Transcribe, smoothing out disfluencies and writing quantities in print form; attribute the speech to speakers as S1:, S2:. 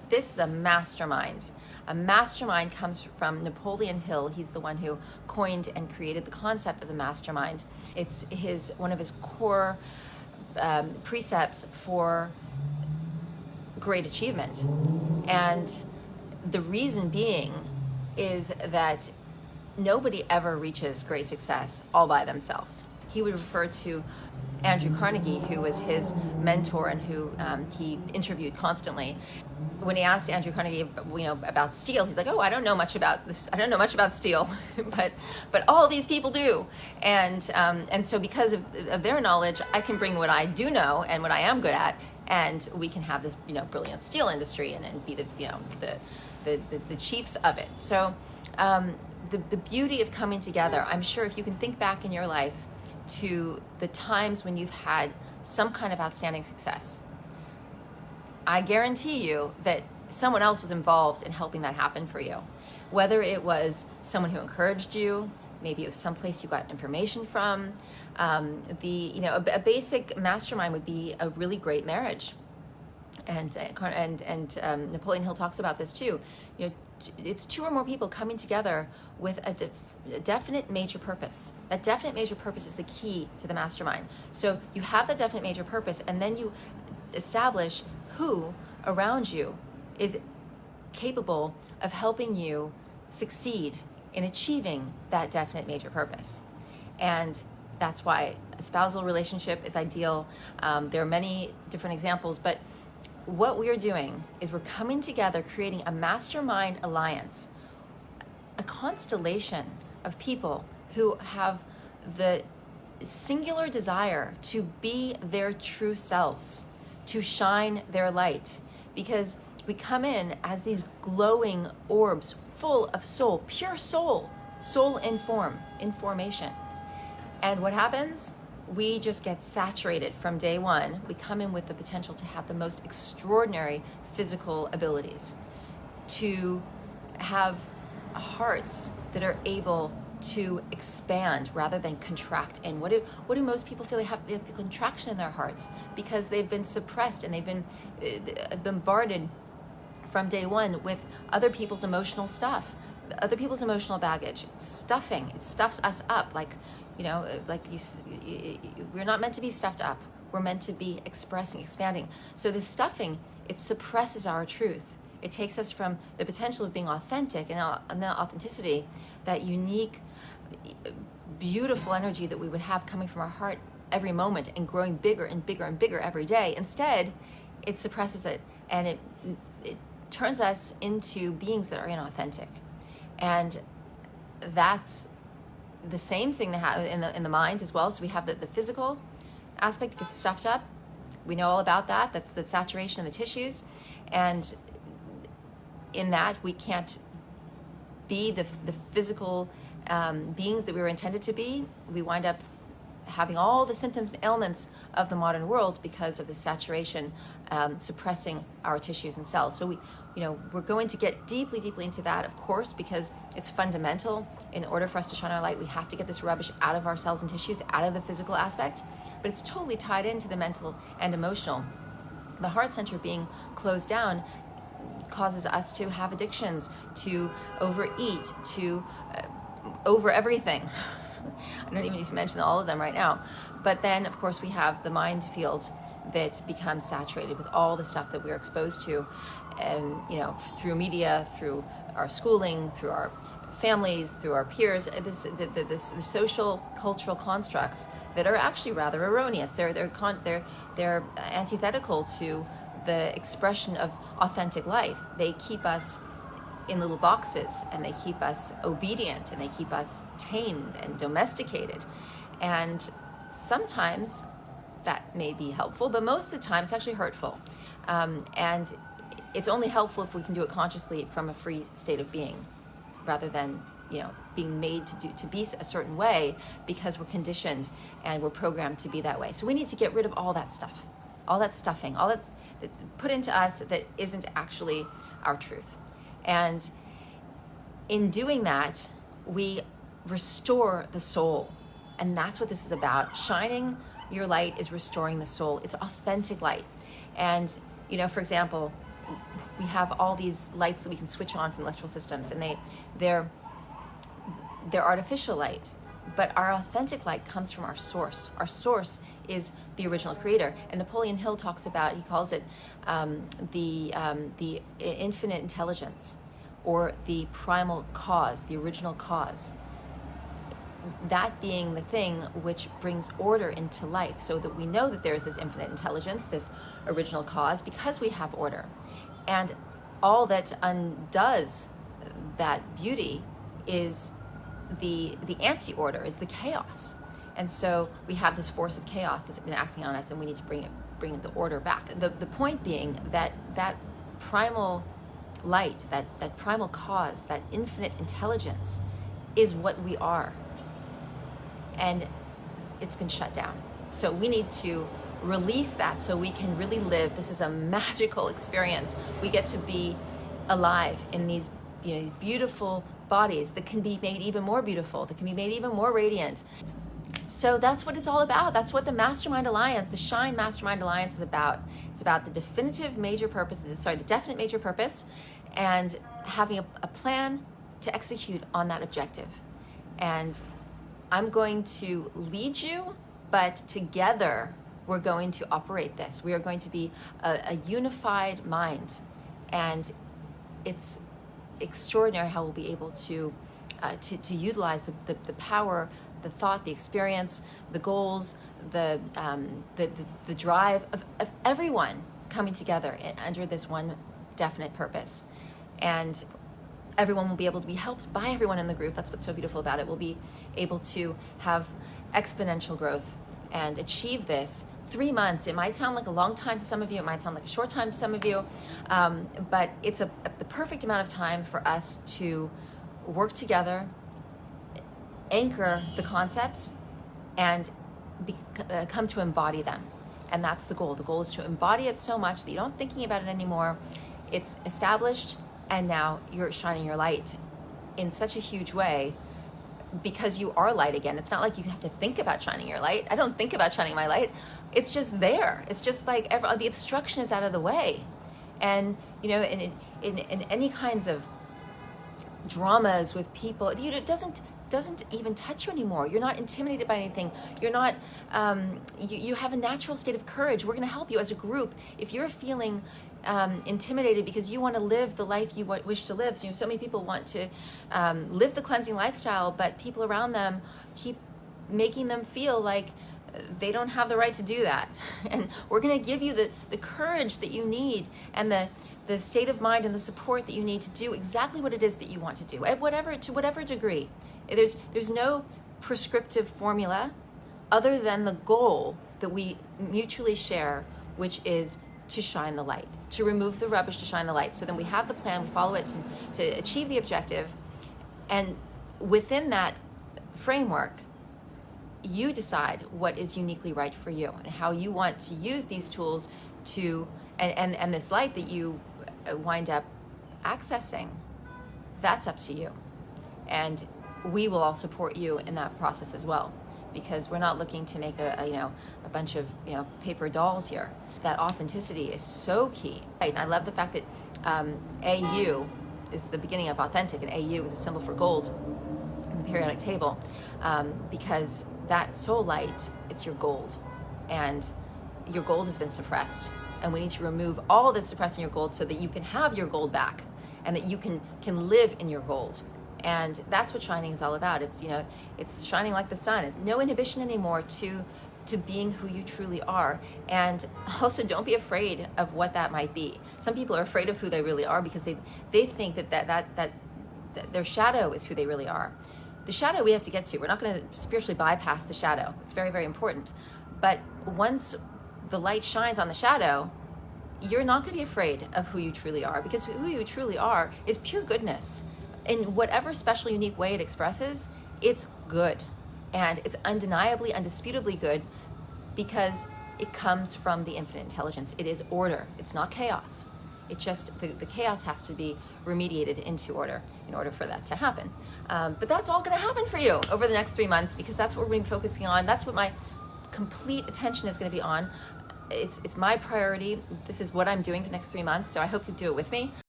S1: This is a mastermind. A mastermind comes from Napoleon Hill. He's the one who coined and created the concept of the mastermind. It's one of his core precepts for great achievement. And the reason being is that nobody ever reaches great success all by themselves. He would refer to Andrew Carnegie, who was his mentor and who he interviewed constantly. When he asked Andrew Carnegie, about steel, he's like, "Oh, I don't know much about this. I don't know much about steel, but all these people do." And so because of their knowledge, I can bring what I do know and what I am good at, and we can have this brilliant steel industry and be the chiefs of it. So the beauty of coming together, I'm sure if you can think back in your life to the times when you've had some kind of outstanding success, I guarantee you that someone else was involved in helping that happen for you. Whether it was someone who encouraged you, maybe it was someplace you got information from. A basic mastermind would be a really great marriage. And Napoleon Hill talks about this too. It's two or more people coming together with a definite major purpose. That definite major purpose is the key to the mastermind. So you have that definite major purpose, and then you establish who around you is capable of helping you succeed in achieving that definite major purpose. And that's why a spousal relationship is ideal. There are many different examples, but what we are doing is we're coming together, creating a mastermind alliance, a constellation of people who have the singular desire to be their true selves, to shine their light, because we come in as these glowing orbs full of soul, pure soul in formation. And what happens? We just get saturated from day one. We come in with the potential to have the most extraordinary physical abilities, to have hearts that are able to expand rather than contract. And what do most people feel? They have contraction in their hearts because they've been suppressed and they've been bombarded from day one with other people's emotional stuff, other people's emotional baggage. It stuffs us up we're not meant to be stuffed up. We're meant to be expressing, expanding. So this stuffing, it suppresses our truth. It takes us from the potential of being authentic and the authenticity, that unique, beautiful energy that we would have coming from our heart every moment and growing bigger and bigger and bigger every day. Instead, it suppresses it, and it turns us into beings that are inauthentic. And that's the same thing that in the mind as well. So we have the physical aspect gets stuffed up. We know all about that. That's the saturation of the tissues, and in that we can't be the physical beings that we were intended to be. We wind up having all the symptoms and ailments of the modern world because of the saturation suppressing our tissues and cells. So we're going to get deeply into that, of course, because it's fundamental. In order for us to shine our light, we have to get this rubbish out of our cells and tissues, out of the physical aspect, but it's totally tied into the mental and emotional. The heart center being closed down causes us to have addictions, to overeat, to over everything. I don't even need to mention all of them right now. But then, of course, we have the mind field that becomes saturated with all the stuff that we're exposed to, and through media, through our schooling, through our families, through our peers. The social cultural constructs that are actually rather erroneous. They're antithetical to the expression of authentic life. They keep us in little boxes, and they keep us obedient, and they keep us tamed and domesticated. And sometimes that may be helpful, but most of the time it's actually hurtful. And it's only helpful if we can do it consciously from a free state of being, rather than being made to be a certain way because we're conditioned and we're programmed to be that way. So we need to get rid of all that stuff, all that stuffing, all that's put into us that isn't actually our truth. And in doing that, we restore the soul. And that's what this is about. Shining your light is restoring the soul. It's authentic light. And, for example, we have all these lights that we can switch on from electrical systems, and they're artificial light. But our authentic light comes from our source. Our source is the original creator. And Napoleon Hill talks about, he calls it the infinite intelligence, or the primal cause, the original cause. That being the thing which brings order into life, so that we know that there is this infinite intelligence, this original cause, because we have order. And all that undoes that beauty is the anti-order, is the chaos. And so we have this force of chaos that's been acting on us, and we need to bring the order back. The point being that primal light, that primal cause, that infinite intelligence is what we are. And it's been shut down. So we need to release that so we can really live. This is a magical experience. We get to be alive in these, these beautiful bodies that can be made even more beautiful, that can be made even more radiant. So that's what it's all about. That's what the Mastermind Alliance, the Shine Mastermind Alliance, is about. It's about the definite major purpose, and having a plan to execute on that objective. And I'm going to lead you, but together we're going to operate this. We are going to be a unified mind, and it's extraordinary how we'll be able to utilize the power, the thought, the experience, the goals, the drive of everyone coming together under this one definite purpose. And everyone will be able to be helped by everyone in the group. That's what's so beautiful about it. We'll be able to have exponential growth and achieve this. 3 months, it might sound like a long time to some of you, it might sound like a short time to some of you, but it's the perfect amount of time for us to work together, anchor the concepts, and come to embody them. And that's the goal. The goal is to embody it so much that you don't thinking about it anymore. It's established, and now you're shining your light in such a huge way, because you are light again. It's not like you have to think about shining your light. I don't think about shining my light. It's just there. It's just like the obstruction is out of the way. And in any kinds of dramas with people, it doesn't even touch you anymore. You're not intimidated by anything. You're not. You have a natural state of courage. We're going to help you as a group. If you're feeling intimidated because you want to live the life you wish to live, so many people want to live the cleansing lifestyle, but people around them keep making them feel like they don't have the right to do that. And we're going to give you the courage that you need, and the state of mind and the support that you need to do exactly what it is that you want to do, to whatever degree. There's no prescriptive formula other than the goal that we mutually share, which is to shine the light, to remove the rubbish, to shine the light. So then we have the plan, we follow it to achieve the objective, and within that framework, you decide what is uniquely right for you and how you want to use these tools and this light that you wind up accessing. That's up to you. And we will all support you in that process as well, because we're not looking to make a bunch of paper dolls here. That authenticity is so key. I love the fact that AU is the beginning of authentic, and AU is a symbol for gold in the periodic table, because that soul light, it's your gold, and your gold has been suppressed, and we need to remove all that's suppressing your gold so that you can have your gold back, and that you can live in your gold. And that's what shining is all about. It's shining like the sun. No inhibition anymore to being who you truly are. And also, don't be afraid of what that might be. Some people are afraid of who they really are because they think that their shadow is who they really are. The shadow we have to get to. We're not going to spiritually bypass the shadow. It's very, very important. But once the light shines on the shadow, you're not going to be afraid of who you truly are, because who you truly are is pure goodness. In whatever special, unique way it expresses, it's good. And it's undeniably, undisputably good, because it comes from the infinite intelligence. It is order. It's not chaos. It just, the chaos has to be remediated into order in order for that to happen. But that's all going to happen for you over the next 3 months, because that's what we're going to be focusing on. That's what my complete attention is going to be on. it's my priority. This is what I'm doing for the next 3 months, so I hope you do it with me.